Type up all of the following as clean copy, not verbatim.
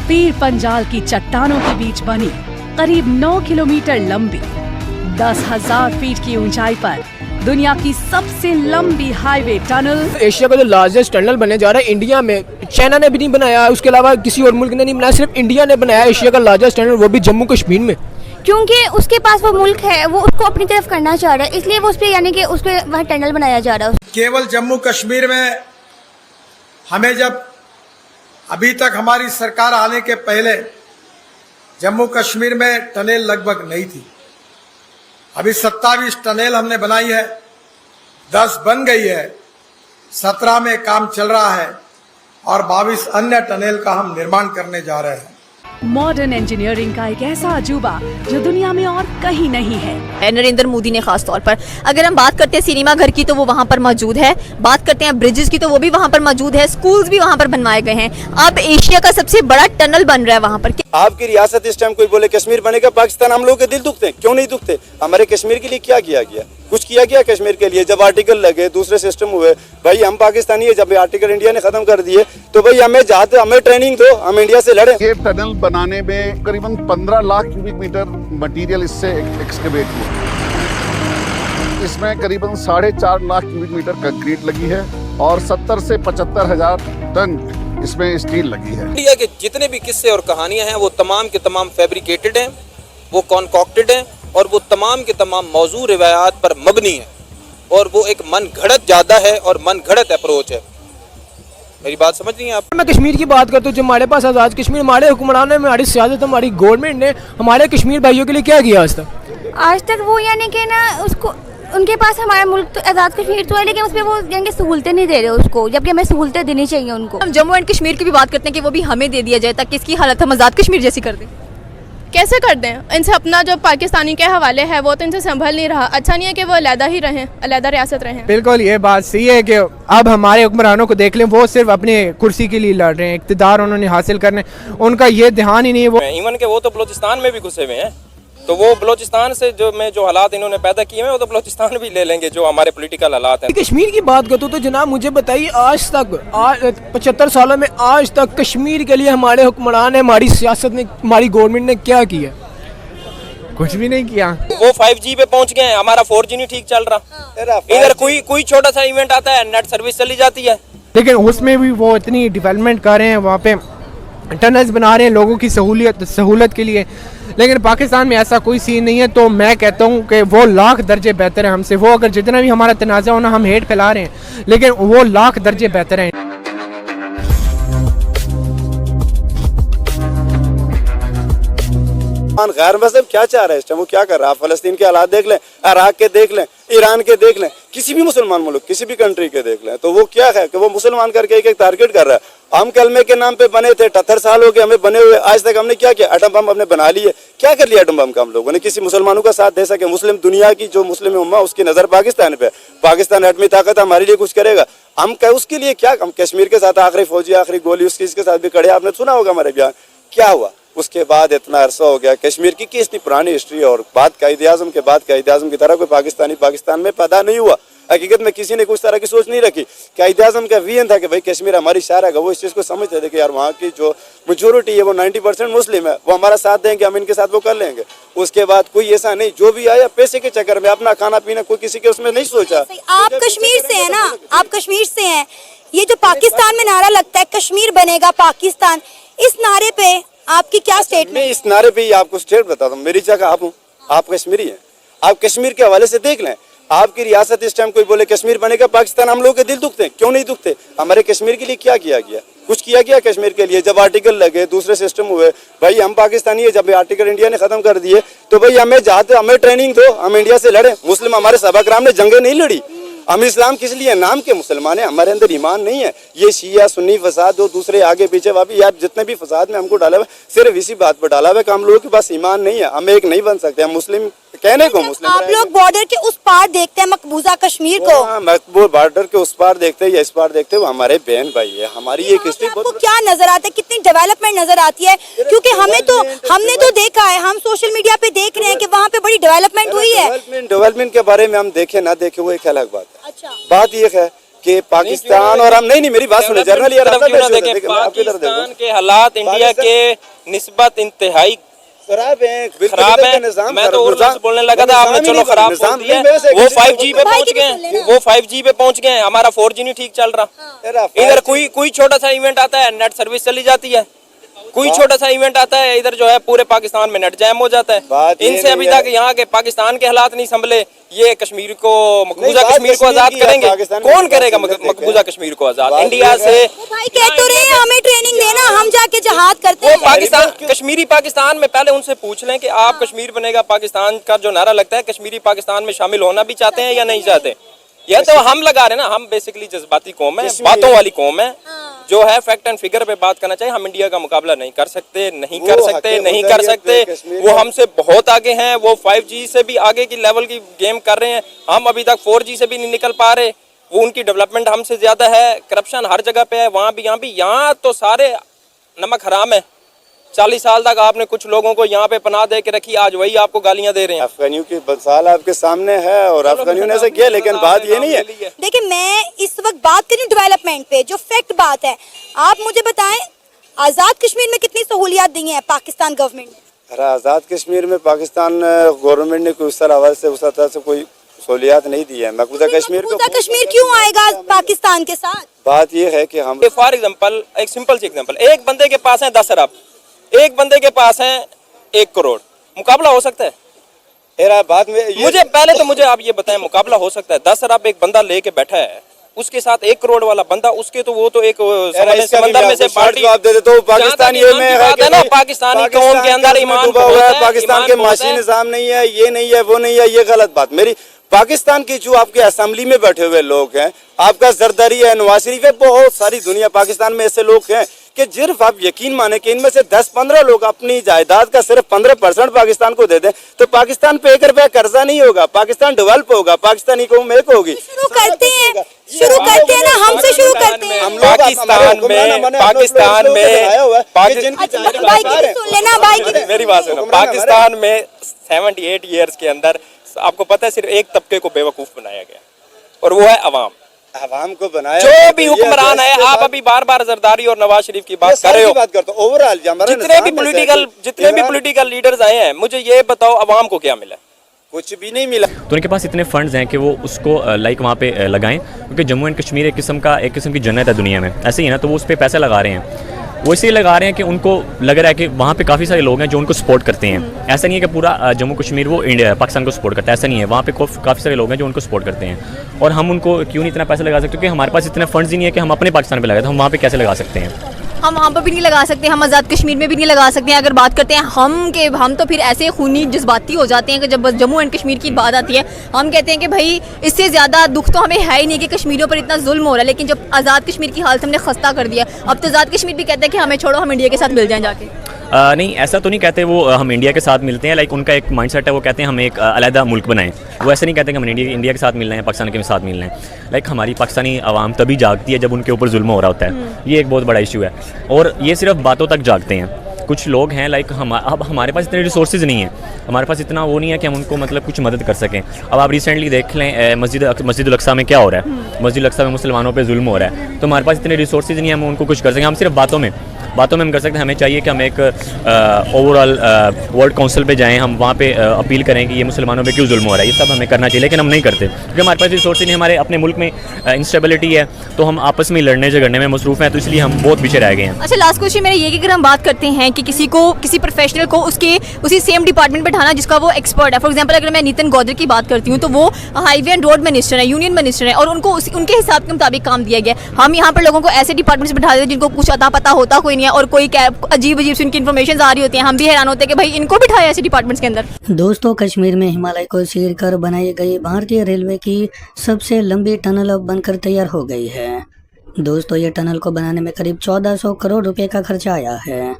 पीर पंजाल की चट्टानों के बीच बनी करीब 9 किलोमीटर लंबी 10,000 फीट की ऊंचाई पर दुनिया की सबसे लंबी हाईवे टनल, एशिया का जो लार्जेस्ट टनल बनने जा रहा है इंडिया में, चाइना ने भी नहीं बनाया, उसके अलावा किसी और मुल्क ने नहीं बनाया, सिर्फ इंडिया ने बनाया एशिया का लार्जेस्ट टनल, वो भी जम्मू कश्मीर में। क्योंकि उसके पास वो मुल्क है, वो उसको अपनी तरफ करना चाह रहा है, इसलिए वो उस पर यानी कि उस पर वहाँ टनल बनाया जा रहा है। केवल जम्मू कश्मीर में हमें जब अभी तक हमारी सरकार आने के पहले जम्मू कश्मीर में टनल लगभग नहीं थी। अभी 27 टनल हमने बनाई है, 10 बन गई है, 17 में काम चल रहा है और 22 अन्य टनल का हम निर्माण करने जा रहे हैं। मॉडर्न इंजीनियरिंग का एक ऐसा अजूबा जो दुनिया में और कहीं नहीं है। नरेंद्र मोदी ने खास तौर पर, अगर हम बात करते हैं सिनेमा घर की तो वो वहाँ पर मौजूद है, बात करते हैं ब्रिजेस की तो वो भी वहाँ पर मौजूद है, स्कूल्स भी वहाँ पर बनवाए गए हैं। अब एशिया का सबसे बड़ा टनल बन रहा है वहाँ पर। आपकी रियासत इस टाइम कोई बोले कश्मीर बनेगा पाकिस्तान, हम लोगों के दिल दुखते हैं, क्यों नहीं दुखते? हमारे कश्मीर के लिए क्या किया गया? कुछ किया गया कश्मीर के लिए? जब आर्टिकल लगे, दूसरे सिस्टम हुए, भाई हम पाकिस्तानी है, जब आर्टिकल इंडिया ने खत्म कर दिए तो भाई हमें ट्रेनिंग दो, हम इंडिया से लड़े। ये टनल बनाने में करीबन 15 लाख क्यूबिक मीटर मटेरियल इससे एक्सकेवेट हुआ। इसमें करीबन 4.5 लाख क्यूबिक मीटर कंक्रीट लगी है और 70 से 75 हजार टन इसमें स्टील लगी है। इंडिया के जितने भी किस्से और कहानियां हैं वो तमाम के तमाम फैब्रिकेटेड हैं, वो कॉन्कॉक्टेड हैं और वो तमाम के तमाम मौजू रिवायात पर मबनी है और वो एक मन घड़त ज्यादा है और मन घड़त अप्रोच है। मेरी बात समझ रही हैं आप? मैं कश्मीर की बात करता हूँ, जो हमारे पास आज़ाद कश्मीर, हमारे हुक्मरानों में, हमारी सियासत, हमारी गवर्नमेंट ने हमारे कश्मीर भाइयों के लिए क्या किया आज तक वो यानी कि ना उसको, उनके पास हमारा मुल्क तो आज़ाद कश्मीर तो है, लेकिन उसमें वो यानी सहूलतें नहीं दे रहे उसको, जबकि हमें सहूलतें देनी चाहिए उनको। हम जम्मू एंड कश्मीर की भी बात करते हैं कि वो भी हमें दे दिया जाए ताकि इसकी हालत हम आज़ाद कश्मीर जैसी कर दें। कैसे कर दें? इनसे अपना जो पाकिस्तानी के हवाले है वो तो इनसे संभल नहीं रहा। अच्छा नहीं है कि वो अलहदा ही रहें, अलहदा रियासत रहें। बिल्कुल ये बात सही है कि अब हमारे हुक्मरानों को देख लें, वो सिर्फ अपने कुर्सी के लिए लड़ रहे हैं, इक़्तिदार उन्होंने हासिल करने, उनका ये ध्यान ही नहीं है। वो इवन के वो तो बलोचिस्तान में भी घुसे हुए हैं, तो वो बलोचिस्तान से जो हालात इन्होंने पैदा किए हैं वो तो बलोचिस्तान भी ले लेंगे, जो हमारे पॉलिटिकल हालात हैं। कश्मीर की बात करते तो जनाब मुझे बताइए, आज तक 75 सालों में आज तक कश्मीर के लिए हमारे हुक्मरान ने, हमारी सियासत ने, हमारी गवर्नमेंट ने क्या किया? कुछ भी नहीं किया। वो 5G पे पहुंच गए हैं, हमारा 4G नहीं ठीक चल रहा। इधर कोई छोटा सा इवेंट आता है, नेट सर्विस चली जाती है। लेकिन उसमें भी वो इतनी डेवलपमेंट कर रहे हैं, वहाँ पे टनल्स बना रहे हैं लोगों की सहूलत के लिए, लेकिन पाकिस्तान में ऐसा कोई सीन नहीं है। तो मैं कहता हूँ कि वो लाख दर्जे बेहतर है हमसे। वो अगर जितना भी हमारा तनाज़ा होना, हम हेट फैला रहे हैं, लेकिन वो लाख दर्जे बेहतर हैं। गैर मजहब क्या चाह रहा है इस टाइम? वो क्या कर रहा है? फलस्तीन के हालात देख लें, इराक के देख लें, ईरान के देख लें, किसी भी मुसलमान मुल्क, किसी भी कंट्री के देख लें, तो वो क्या है कि वो मुसलमान करके एक टारगेट कर रहा है। हम कलमे के नाम पे बने थे, 78 साल हो गए हमें बने हुए, आज तक हमने क्या किया? एटम बम हमने बना लिए। क्या कर लिया एटम बम का हम लोगों ने? किसी मुसलमानों का साथ दे सके? मुस्लिम दुनिया की जो मुस्लिम उम्मा, उसकी नजर पाकिस्तान पे, पाकिस्तान एटमी ताकत हमारे लिए कुछ करेगा? हम क्या उसके लिए क्या? हम कश्मीर के साथ आखिरी फौजी, आखिरी गोली उसके साथ भी खड़े। आपने सुना होगा हमारे बयान, क्या हुआ उसके बाद? इतना अरसा हो गया कश्मीर की इतनी पुरानी हिस्ट्री, और बाद कायद-ए-आज़म के बाद कायद-ए-आज़म की तरह कोई पाकिस्तानी पाकिस्तान में पैदा नहीं हुआ। हकीकत में किसी ने कुछ तरह की सोच नहीं रखी। कायद-ए-आज़म का विजन था कि भाई कश्मीर हमारी शहर है, वो इस चीज़ को समझते थे कि यार वहाँ की जो मेजोरिटी है वो 90% मुस्लिम है, वो हमारा साथ देंगे, हम इनके साथ वो कर लेंगे। उसके बाद कोई ऐसा नहीं, जो भी आया पैसे के चक्कर में, अपना खाना पीना कोई किसी के उसमें नहीं सोचा। आप कश्मीर से है ना, आप कश्मीर से हैं। ये जो पाकिस्तान में नारा लगता है, कश्मीर बनेगा पाकिस्तान, इस नारे पे आपकी क्या स्टेटमेंट? मैं इस नारे पे ही आपको स्टेट बताता हूँ, मेरी जगह आप हूँ, आप कश्मीरी हैं, आप कश्मीर के हवाले से देख लें। आपकी रियासत इस टाइम कोई बोले कश्मीर बनेगा पाकिस्तान, हम लोगों के दिल दुखते हैं, क्यों नहीं दुखते? हमारे कश्मीर के लिए क्या किया गया? कुछ किया गया कश्मीर के लिए? जब आर्टिकल लगे, दूसरे सिस्टम हुए, भाई हम पाकिस्तानी है, जब आर्टिकल इंडिया ने खत्म कर दिए तो भाई हमें ट्रेनिंग दो, हम इंडिया से लड़े। मुस्लिम हमारे सहाबा-ए-किराम ने जंगें नहीं लड़ी। हम इस्लाम किस लिए? नाम के मुसलमान है, हमारे अंदर ईमान नहीं है। ये शिया सुन्नी फसाद, दो दूसरे आगे पीछे वापी, यार जितने भी फसाद में हमको डाला हुआ सिर्फ इसी बात पर डाला हुआ कि हम लोगों के पास ईमान नहीं है, हम एक नहीं बन सकते, हम मुस्लिम कहने को मुस्लिम। आप लोग बॉर्डर के उस पार देखते हैं मकबूजा कश्मीर को, मकबूल बॉर्डर के उस पार देखते हैं या इस पार देखते हैं, वो हमारे बहन भाई है, हमारी एक हिस्ट्री। आपको क्या नजर आता है? कितनी डेवलपमेंट नजर आती है? क्योंकि हमने तो देखा है, हम सोशल मीडिया पे देख रहे हैं कि वहाँ पे बड़ी डेवलपमेंट हुई है। डेवलपमेंट के बारे में हम देखे ना देखे वो एक अलग बात है। अच्छा। बात ये है कि पाकिस्तान और हम नहीं मेरी बात सुने जर्नल यार पाकिस्तान के हालात इंडिया के निस्बत इंतहाई खराब है खराब है। मैं तो उर्दू से बोलने लगा था, आपने चलो खराब बोल दिया। वो 5G पे पहुंच गए, वो 5G पे पहुंच गए, हमारा 4G नहीं ठीक चल रहा। इधर कोई छोटा सा इवेंट आता है नेट सर्विस चली जाती है, कोई छोटा सा इवेंट आता है इधर जो है पूरे पाकिस्तान में नेट जैम हो जाता है। इनसे अभी तक यहाँ के पाकिस्तान के हालात नहीं संभले, ये कश्मीर को मकबूजा कश्मीर को आजाद करेंगे? कौन करेगा मकबूजा कश्मीर को आजाद? इंडिया से भाई कह तो रहे हैं हमें ट्रेनिंग देना, हम जाके जहाद करते हैं। पाकिस्तान कश्मीरी पाकिस्तान में पहले उनसे पूछ लें कि आप कश्मीर बनेगा पाकिस्तान का जो नारा लगता है, कश्मीरी पाकिस्तान में शामिल होना भी चाहते हैं या नहीं चाहते? यह तो हम लगा रहे हैं ना, हम बेसिकली जज्बाती कौम है, बातों वाली कौम है, जो है फैक्ट एंड फिगर पे बात करना चाहिए। हम इंडिया का मुकाबला नहीं कर सकते, नहीं कर सकते। वो हमसे बहुत आगे हैं, वो 5G से भी आगे की लेवल की गेम कर रहे हैं। हम अभी तक 4G से भी नहीं निकल पा रहे। वो उनकी डेवलपमेंट हमसे ज्यादा है, करप्शन हर जगह पे है, वहाँ भी यहाँ भी। यहाँ तो सारे नमक हराम है। 40 साल तक आपने कुछ लोगों को यहाँ पे पनाह दे के रखी, आज वही आपको गालियां दे रहे हैं। अफगानियों की बसाल आपके सामने है और अफगानियों ने ऐसा किया, लेकिन बात ये नहीं है। देखिए मैं इस वक्त बात कर रही हूँ डेवलपमेंट पे, जो फैक्ट बात है। आप मुझे बताएं आजाद कश्मीर में कितनी सहूलियात दी हैं पाकिस्तान गवर्नमेंट ने? अरे आजाद कश्मीर में पाकिस्तान गवर्नमेंट ने कोई उस तरह से कोई सहूलियात नहीं दी है। मकबूजा कश्मीर क्यों आएगा पाकिस्तान के साथ? बात ये है कि हम फॉर एग्जाम्पल, एक सिंपल सी एग्जाम्पल, एक बंदे के पास है 10 अरब, एक बंदे के पास है 1 करोड़, मुकाबला हो सकता है? बाद में मुझे आप ये बताएं, मुकाबला हो सकता है? 10 अरब एक बंदा लेके बैठा है, उसके साथ 1 करोड़ वाला बंदा, उसके तो वो तो एक समंदर में से पार्टी आप दे देते हो। पाकिस्तान ये में है ना, पाकिस्तानी कौम के अंदर ईमान हुआ है, पाकिस्तान के माशी निजाम नहीं है, ये नहीं है, वो नहीं है, ये गलत बात। मेरी पाकिस्तान की जो आपके असेंबली में बैठे हुए लोग हैं, आपका जरदारी है, नवाज शरीफ है, बहुत सारी दुनिया पाकिस्तान में ऐसे लोग हैं कि सिर्फ आप यकीन माने कि इनमें से 10-15 लोग अपनी जायदाद का सिर्फ 15% पाकिस्तान को दे दें तो पाकिस्तान पे 1 रुपया कर्जा नहीं होगा, पाकिस्तान डेवलप होगा, पाकिस्तानी कौम एक होगी। शुरू करते हैं ना, हमसे शुरू करते हैं। मेरी बात सुनो, पाकिस्तान में 78 ईयर्स के अंदर आपको पता है सिर्फ एक तबके को बेवकूफ बनाया गया और वो है अवाम को बनाया। जो भी हुक्मरान है, आप अभी बार जरदारी और नवाज शरीफ की बात कर रहे हो, ओवरऑल जितने भी पॉलिटिकल लीडर्स आए हैं, मुझे ये बताओ अवाम को क्या मिला? कुछ भी नहीं मिला। तो उनके पास इतने फंड्स हैं कि वो उसको लाइक वहाँ पे लगाएं, क्योंकि जम्मू एंड कश्मीर एक किस्म की जन्नत है दुनिया में, ऐसे ही है ना। तो वो उस पर पैसा लगा रहे हैं, वो इसलिए लगा रहे हैं कि उनको लग रहा है कि वहाँ पे काफ़ी सारे लोग हैं जो उनको सपोर्ट करते हैं। ऐसा नहीं है कि पूरा जम्मू कश्मीर वो इंडिया पाकिस्तान को सपोर्ट करता है, ऐसा नहीं है। वहाँ पे काफ़ी सारे लोग हैं जो उनको सपोर्ट करते हैं और हम उनको क्यों नहीं इतना पैसा लगा सकते? क्योंकि हमारे पास इतने फंड्स ही नहीं है कि हम अपने पाकिस्तान पे लगाए, तो हम वहाँ पे कैसे लगा सकते हैं? हम वहाँ पर भी नहीं लगा सकते, हम आज़ाद कश्मीर में भी नहीं लगा सकते हैं। अगर बात करते हैं हम तो फिर ऐसे खूनी जज्बाती हो जाते हैं कि जब जम्मू एंड कश्मीर की बात आती है हम कहते हैं कि भाई इससे ज़्यादा दुख तो हमें है ही नहीं कि कश्मीरियों पर इतना जुल्म हो रहा है। लेकिन जब आज़ाद कश्मीर की हालत हमने खस्ता कर दिया, अब तो आज़ाद कश्मीर भी कहते हैं कि हमें छोड़ो, हम इंडिया के साथ मिल जाएं जाके। नहीं, ऐसा तो नहीं कहते वो हम इंडिया के साथ मिलते हैं। लाइक उनका एक माइंडसेट है, वो कहते हैं हम एक अलहदा मुल्क बनाएं। वो ऐसे नहीं कहते कि हम इंडिया के साथ मिलना है, पाकिस्तान के साथ मिलना है। लाइक हमारी पाकिस्तानी आवाम तभी जागती है जब उनके ऊपर जुल्म हो रहा होता है। ये एक बहुत बड़ा इशू है और ये सिर्फ बातों तक जागते हैं। कुछ लोग हैं लाइक अब हमारे पास इतने रिसोर्सेज नहीं है, हमारे पास इतना वो नहीं है कि हम उनको मतलब कुछ मदद कर सकें। अब आप रिसेंटली देख लें मस्जिद अल-अक्सा में क्या हो रहा है, मस्जिद अल-अक्सा में मुसलमानों पे जुल्म हो रहा है। तो हमारे पास इतने रिसोर्सेज नहीं है हम उनको कुछ कर सकें। हम सिर्फ बातों में हम कर सकते हैं। हमें चाहिए कि हम एक ओवरऑल वर्ल्ड काउंसिल पे जाएं, हम वहाँ पे अपील करें कि ये मुसलमानों पे क्यों जुल्म हो रहा है, ये सब हमें करना चाहिए। लेकिन हम नहीं करते क्योंकि हमारे पास रिसोर्स नहीं, हमारे अपने मुल्क में इंस्टेबिलिटी है, तो हम आपस में लड़ने झगड़ने में मसरूफ़ हैं, तो इसलिए हम बहुत पीछे रह गए हैं। अच्छा, लास्ट क्वेश्चन मेरा ये कि अगर हम बात करते हैं कि किसी प्रोफेशनल को उसी सेम डिपार्टमेंट में बैठाना जिसका वो एक्सपर्ट है। फॉर एग्जांपल अगर मैं नितिन गौडर की बात करती हूँ तो वो हाईवे एंड रोड मिनिस्टर है, यूनियन मिनिस्टर है और उनको उनके हिसाब के मुताबिक काम दिया गया। हम यहाँ पर लोगों को ऐसे डिपार्टमेंट्स बैठा देते हैं जिनको कुछ अता पता होता कोई नहीं है और कोई अजीब सी उनकी इन्फॉर्मेशन आ रही होती है। हम भी हैरान होते हैं कि भाई इनको बिठाया ऐसे डिपार्टमेंट्स के अंदर। दोस्तों, कश्मीर में हिमालय को चीर कर बनाई गई भारतीय रेलवे की सबसे लंबी टनल अब बनकर तैयार हो गई है। दोस्तों, ये टनल को बनाने में करीब 1400 करोड़ रुपए का खर्चा आया है।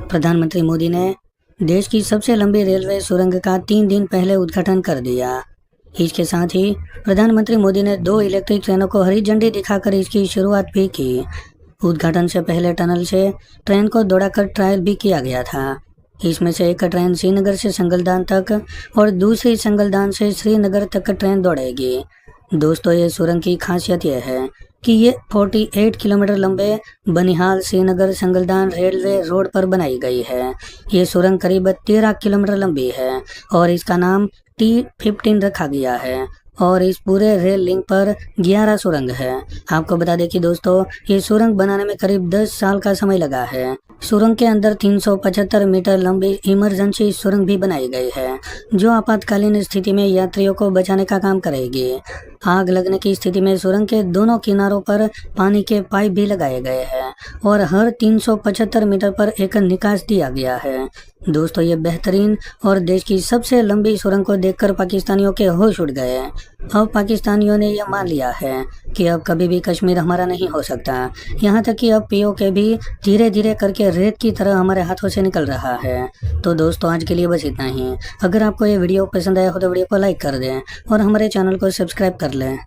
प्रधानमंत्री मोदी ने देश की सबसे लंबी रेलवे सुरंग का 3 दिन पहले उद्घाटन कर दिया। इसके साथ ही प्रधानमंत्री मोदी ने 2 इलेक्ट्रिक ट्रेनों को हरी झंडी दिखाकर इसकी शुरुआत भी की। उद्घाटन से पहले टनल से ट्रेन को दौड़ाकर ट्रायल भी किया गया था। इसमें से एक ट्रेन श्रीनगर से संगलदान तक और दूसरी संगलदान से श्रीनगर तक ट्रेन दौड़ेगी। दोस्तों, ये सुरंग की खासियत यह है कि ये 48 किलोमीटर लंबे बनिहाल श्रीनगर संगलदान रेलवे रोड पर बनाई गई है। ये सुरंग करीब 13 किलोमीटर लंबी है और इसका नाम T15 रखा गया है और इस पूरे रेल लिंक पर 11 सुरंग है। आपको बता दें कि दोस्तों ये सुरंग बनाने में करीब 10 साल का समय लगा है। सुरंग के अंदर 375 मीटर लंबी इमरजेंसी सुरंग भी बनाई गई है जो आपातकालीन स्थिति में यात्रियों को बचाने का काम करेगी। आग लगने की स्थिति में सुरंग के दोनों किनारों पर पानी के पाइप भी लगाए गए हैं और हर 375 मीटर पर एक निकास दिया गया है। दोस्तों ये बेहतरीन और देश की सबसे लंबी सुरंग को देखकर पाकिस्तानियों के होश उड़ गए। अब पाकिस्तानियों ने यह मान लिया है कि अब कभी भी कश्मीर हमारा नहीं हो सकता। यहाँ तक कि अब POK भी धीरे धीरे करके रेत की तरह हमारे हाथों से निकल रहा है। तो दोस्तों आज के लिए बस इतना ही। अगर आपको ये वीडियो पसंद आया हो तो वीडियो को लाइक कर दें और हमारे चैनल को सब्सक्राइब कर लें।